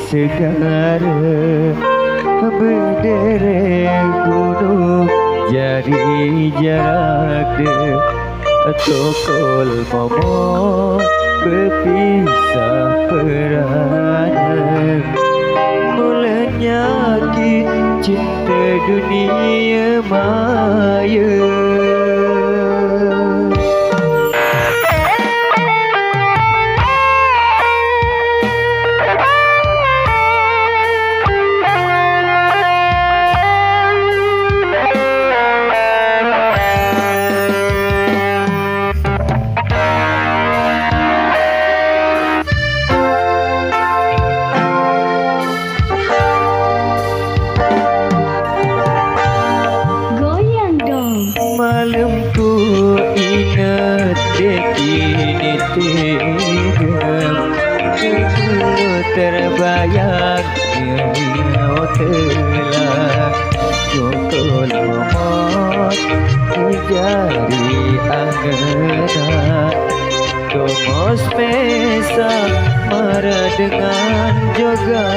Segar berderet gunung jari jarak tokol momok berpisah peran mulanya cinta dunia maya. Malamku ingat dekini tidur terbayang dia telah jokol momot jari angena tomos pesa marah dengan joga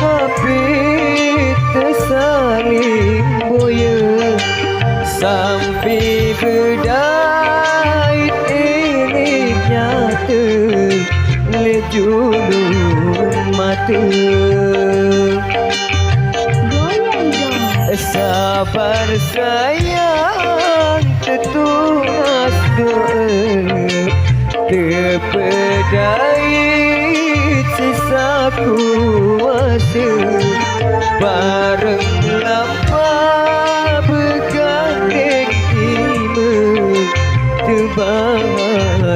Habis tersaling boya sampai berdait ini nyata lejulun mata sabar sayang tertunas doa terpedait sisa kuasa bareng lapar bergandeng iman terbahagia.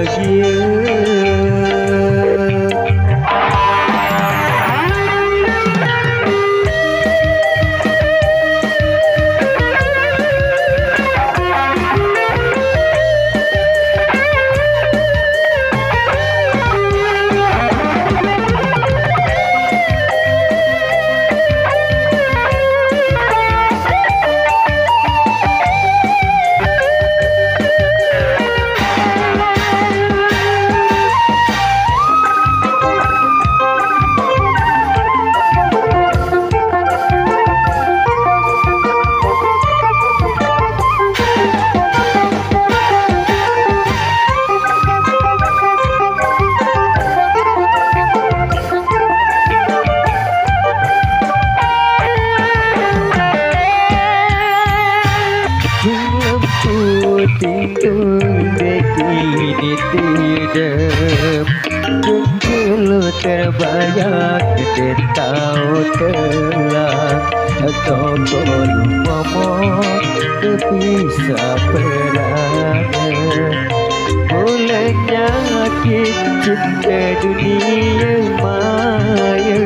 Tinggal dekini tidak Jujur terbayang tahu telah Tokol momok terpisah perangai Mulai nyakit cinta dunia maya.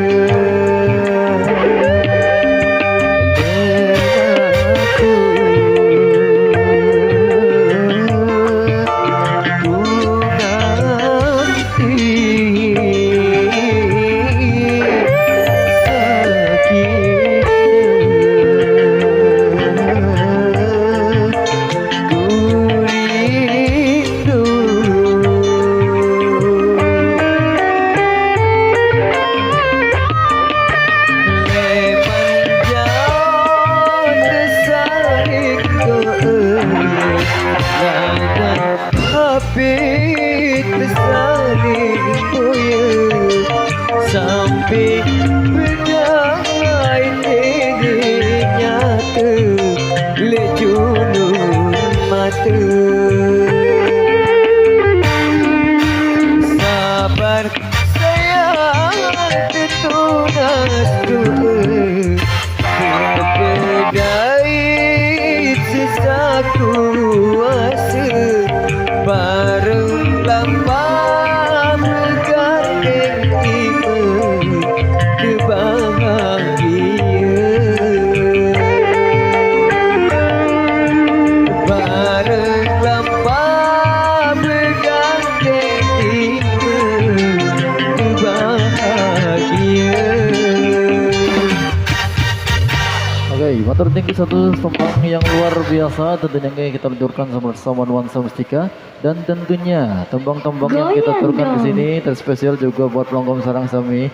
tertinggi satu tembang yang luar biasa tentunya yang kita luncurkan sama nuansa mustika dan tentunya tembang-tembang yang kita Goyang turunkan di dong. sini terspesial juga buat pelanggan sarang sami.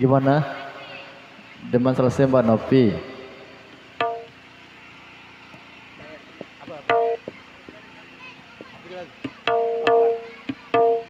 Gimana? Demen selesai Mbak Nopi.